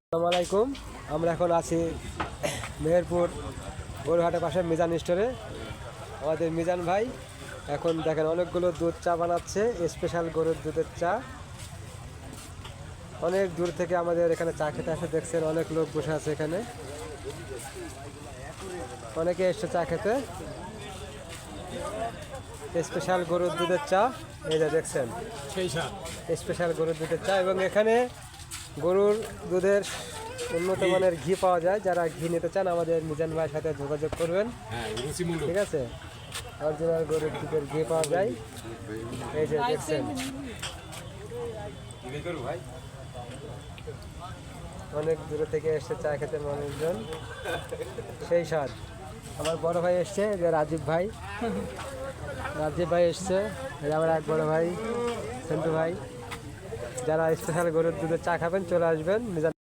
আসসালামু আলাইকুম। আমরা এখন আছি মেহেরপুর গরুহাটের পাশে মিজান স্টোরে। আমাদের মিজান ভাই এখন দেখেন অনেকগুলো দুধ চা বানাচ্ছে, স্পেশাল গরুর দুধের চা। অনেক দূর থেকে আমাদের এখানে চা খেতে আসে, দেখছেন অনেক লোক বসে আছে এখানে, অনেকে এসছে চা খেতে। স্পেশাল গরুর দুধের চা, এই যে দেখছেন স্পেশাল গরুর দুধের চা। এবং এখানে গরুর দুধের উন্নত মানের ঘি পাওয়া যায়। যারা ঘি নিতে চান আমাদের মিজান ভাইয়ের সাথে যোগাযোগ করবেন, ঠিক আছে? অরিজিনাল গরুর দুধের ঘি পাওয়া যায়। এই যে দেখছেন অনেক দূরে থেকে এসছে চা খেতে মানুষজন, সেই স্বাদ। আমার বড় ভাই এসছে, যে রাজীব ভাই এসছে, আমার এক বড় ভাই সন্টু ভাই। যারা স্পেশাল গরুর দুধের চা খাবেন চলে আসবেন মিজান।